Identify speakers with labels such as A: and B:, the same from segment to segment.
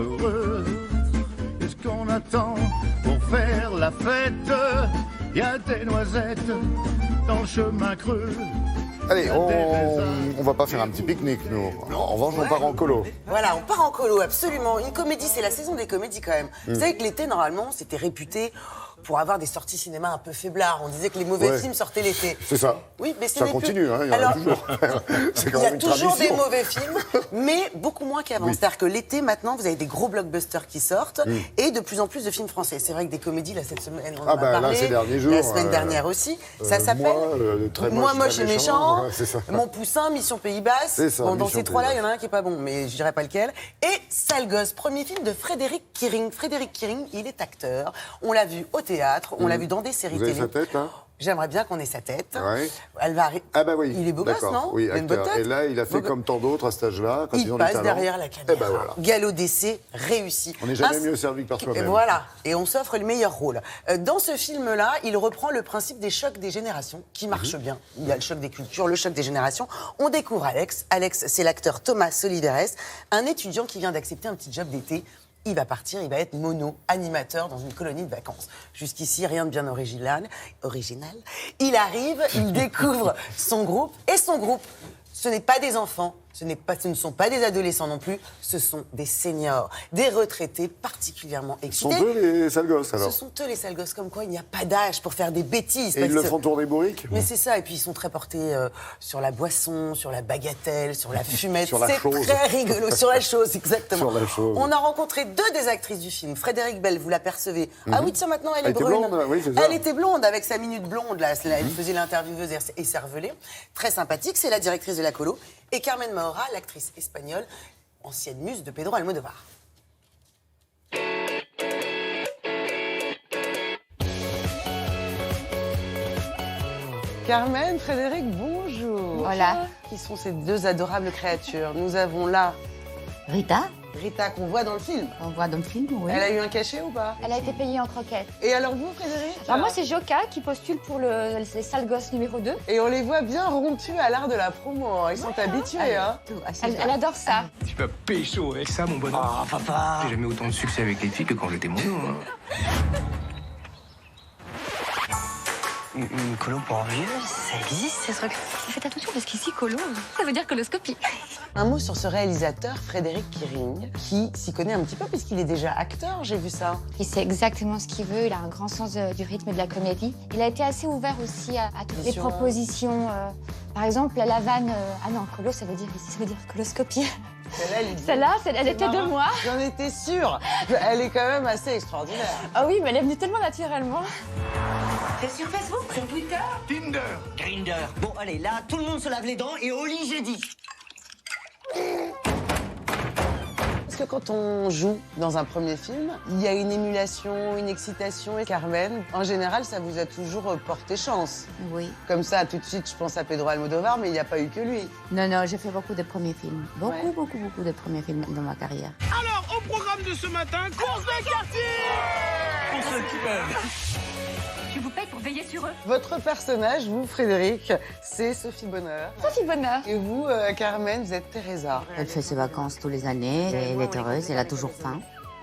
A: être heureux. Qu'est-ce qu'on attend pour faire la fête? Y a des noisettes dans le chemin creux.
B: Allez, on va pas faire un petit pique-nique, nous. En revanche, on part en colo.
C: Voilà, on part en colo, absolument. Une comédie, c'est la saison des comédies quand même. Vous savez que l'été, normalement, c'était réputé pour avoir des sorties cinéma un peu faiblards. On disait que les mauvais films sortaient l'été.
B: C'est ça.
C: Oui, mais
B: ça continue, hein, il y en a toujours. C'est quand
C: il y a
B: même une
C: toujours
B: tradition.
C: des mauvais films, mais beaucoup moins qu'avant. C'est-à-dire que l'été, maintenant, vous avez des gros blockbusters qui sortent et de plus en plus de films français. C'est vrai que des comédies, là, cette semaine, on en a parlé.
B: Là, ces derniers jours,
C: la semaine dernière aussi. Ça s'appelle Moi, moche et méchant. Mon poussin, Mission Pays Basse. Bon, dans ces trois-là, il y en a un qui est pas bon, mais je dirais pas lequel. Et Sale Gosse, premier film de Frédéric Kiering. Frédéric Kiering, il est acteur. On l'a vu au théâtre, on l'a vu dans des séries télé.
B: Vous avez sa tête, là?
C: J'aimerais bien qu'on ait sa tête.
B: Ouais.
C: Elle va arriver.
B: Ah bah oui.
C: Il est beau gosse, non?
B: Oui,
C: il a une bonne
B: acteur.
C: tête.
B: Et là, il a fait comme tant d'autres à cet âge-là.
C: Il passe derrière la caméra.
B: Et ben voilà.
C: Galop d'essai réussi.
B: On n'est jamais mieux servi que par soi-même.
C: Et voilà. Et on s'offre le meilleur rôle. Dans ce film-là, il reprend le principe des chocs des générations, qui marche bien. Il y a le choc des cultures, le choc des générations. On découvre Alex. Alex, c'est l'acteur Thomas Soliveres, un étudiant qui vient d'accepter un petit job d'été. Il va partir, il va être mono-animateur dans une colonie de vacances. Jusqu'ici, rien de bien original. Il arrive, il découvre son groupe. Et son groupe, ce n'est pas des enfants, ce ne sont pas des adolescents non plus, ce sont des seniors, des retraités particulièrement excités.
B: Ce sont eux les sales gosses, alors?
C: Ce sont eux les sales gosses, comme quoi il n'y a pas d'âge pour faire des bêtises.
B: Et ils le font tourner bourrique?
C: Mais c'est ça, et puis ils sont très portés sur la boisson, sur la bagatelle, sur la fumette.
B: Sur la chose.
C: C'est très rigolo, sur la chose, exactement.
B: Sur la chose.
C: On a rencontré deux des actrices du film. Frédéric Bell, vous l'apercevez. Ah oui, tiens, maintenant elle est brune.
B: blonde, oui, c'est ça.
C: Elle était blonde, avec sa minute blonde, là. Elle faisait l'intervieweuse et cervelée. Très sympathique, c'est la directrice de la colo. Et Carmen Maura, l'actrice espagnole, ancienne muse de Pedro Almodóvar. Carmen, Frédéric, bonjour.
D: Voilà.
C: Qui sont ces deux adorables créatures? Nous avons là
D: Rita,
C: Rita qu'on voit dans le film.
D: on voit dans le film, oui.
C: Elle a eu un cachet ou pas?
E: Elle a été payée en croquettes.
C: Et alors vous, Frédéric?
E: Alors moi, c'est Joka qui postule pour les sales gosses numéro 2.
C: Et on les voit bien rompus à l'art de la promo. Ils sont habitués, hein.
E: Elle adore ça.
F: Tu vas pécho avec ça, mon bonhomme.
G: Ah, papa!
F: J'ai jamais eu autant de succès avec les filles que quand j'étais mono. Hein.
G: Une colo pour envieux, ça existe, ces trucs?
E: Faites attention parce qu'ici, colo, ça veut dire coloscopie.
C: Un mot sur ce réalisateur, Frédéric Kiering, qui s'y connaît un petit peu puisqu'il est déjà acteur, j'ai vu ça.
E: Il sait exactement ce qu'il veut, il a un grand sens du rythme et de la comédie. Il a été assez ouvert aussi à toutes les propositions. Par exemple, la vanne... Ah non, colo, ça veut dire coloscopie. Celle-là, elle était de moi.
C: J'en étais sûre. Elle est quand même assez extraordinaire.
E: Ah oui, mais elle est venue tellement naturellement.
G: C'est sur Facebook, sur Twitter?
F: Tinder.
G: Grindr. Bon, allez, là, tout le monde se lave les dents et au lit, j'ai dit.
C: Parce que quand on joue dans un premier film, il y a une émulation, une excitation. Et Carmen, en général, ça vous a toujours porté chance.
D: Oui.
C: Comme ça, tout de suite, je pense à Pedro Almodóvar, mais il n'y a pas eu que lui.
D: Non, j'ai fait beaucoup de premiers films. Beaucoup de premiers films dans ma carrière.
F: Alors, au programme de ce matin, course de quartier. Pour ceux qui peuvent.
E: Je vous paye pour veiller sur eux.
C: Votre personnage, vous, Frédéric, c'est Sophie Bonheur.
E: Sophie Bonheur.
C: Et vous, Carmen, vous êtes Teresa.
D: Elle fait ses vacances tous les années, elle est heureuse, elle a toujours faim,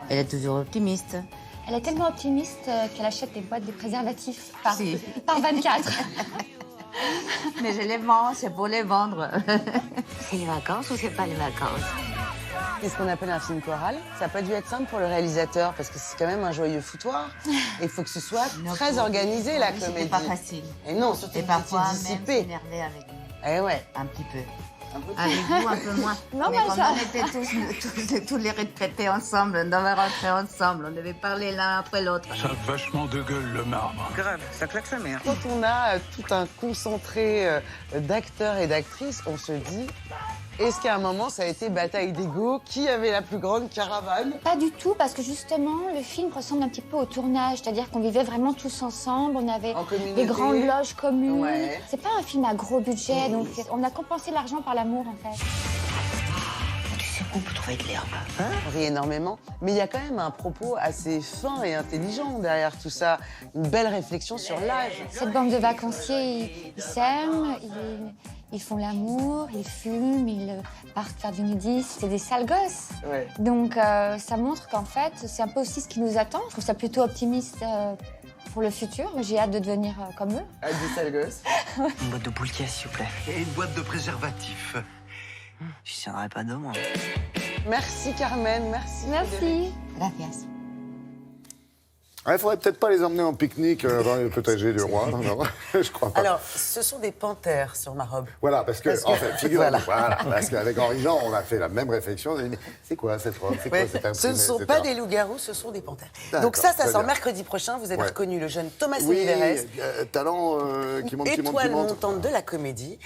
D: elle est toujours optimiste.
E: Elle est tellement optimiste qu'elle achète des boîtes de préservatifs par 24.
D: Mais je les vends, c'est pour les vendre.
G: C'est les vacances ou c'est pas les vacances?
C: C'est ce qu'on appelle un film choral. Ça n'a pas dû être simple pour le réalisateur parce que c'est quand même un joyeux foutoir. Et il faut que ce soit très organisé, la comédie.
D: C'était pas facile.
C: Et non, surtout
D: Et
C: que
D: parfois
C: vous étiez
D: même
C: dissipé.
D: s'énerver avec nous.
C: Eh ouais.
D: Un petit peu. Avec vous, un peu moins.
E: Non,
D: mais
E: mais
D: comme
E: ça-
D: on était tous les retraités ensemble, on devait rentrer ensemble, on devait parler l'un après l'autre.
F: Ça a vachement de gueule, le marbre.
G: Grave, ça claque sa mère.
C: Quand on a tout un concentré d'acteurs et d'actrices, on se dit, est-ce qu'à un moment, ça a été bataille d'ego? Qui avait la plus grande caravane?
E: Pas du tout, parce que justement, le film ressemble un petit peu au tournage. C'est-à-dire qu'on vivait vraiment tous ensemble, on avait
C: En communauté.
E: des grandes loges communes.
C: Ouais.
E: C'est pas un film à gros budget, donc on a compensé l'argent par l'amour, en fait.
G: Tu sais où on peut trouver de l'herbe? Hein?
C: On rit énormément, mais il y a quand même un propos assez fin et intelligent derrière tout ça. Une belle réflexion sur l'âge.
E: Cette bande de vacanciers, ils s'aiment, Ils font l'amour, ils fument, ils partent faire du nudisme. C'est des sales gosses.
C: Ouais.
E: Donc ça montre qu'en fait, c'est un peu aussi ce qui nous attend. Je trouve ça plutôt optimiste pour le futur. J'ai hâte de devenir comme eux.
C: Avec des sales gosses.
G: Une boîte de pouletière, s'il vous plaît.
H: Et une boîte de préservatifs.
G: Je tiendrai pas deux, moi.
C: Merci Carmen, merci.
E: Merci.
D: Gracias.
B: Il faudrait peut-être pas les emmener en pique-nique dans le potager du roi. Non, je crois pas.
C: Alors, ce sont des panthères sur ma robe.
B: Voilà, parce que, en fait,
C: voilà.
B: voilà, parce qu'avec Henri Jean, on a fait la même réflexion. On a dit, mais c'est quoi cette robe? C'est quoi
C: Ouais,
B: cette
C: ce ne
B: imprimé,
C: sont
B: etc.
C: pas des loups-garous, ce sont des panthères.
B: D'accord,
C: Donc ça
B: très
C: sort
B: bien.
C: mercredi prochain. Vous avez
B: Ouais.
C: reconnu le jeune Thomas
B: Oui,
C: Soliveres,
B: talent qui monte, qui monte, qui
C: étoile
B: monte.
C: montante de la comédie,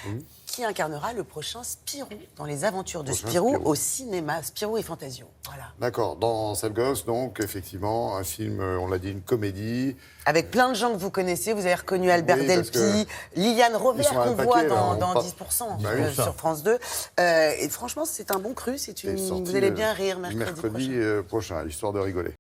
C: qui incarnera le prochain Spirou dans les aventures de
B: Prochain
C: Spirou
B: Spirou.
C: au cinéma. Spirou et Fantasio. Voilà.
B: D'accord, dans Sale Gosse, donc, effectivement, un film, on l'a dit, une comédie.
C: Avec plein de gens que vous connaissez, vous avez reconnu Albert
B: Oui, parce
C: Delpy,
B: que
C: Liliane Robert
B: ils sont un
C: qu'on voit
B: paquet, là,
C: dans
B: on parle-
C: 10%
B: Bah oui,
C: sur France 2. Et franchement, c'est un bon cru.
B: C'est sorti,
C: Vous allez bien rire mercredi prochain.
B: prochain, histoire de rigoler.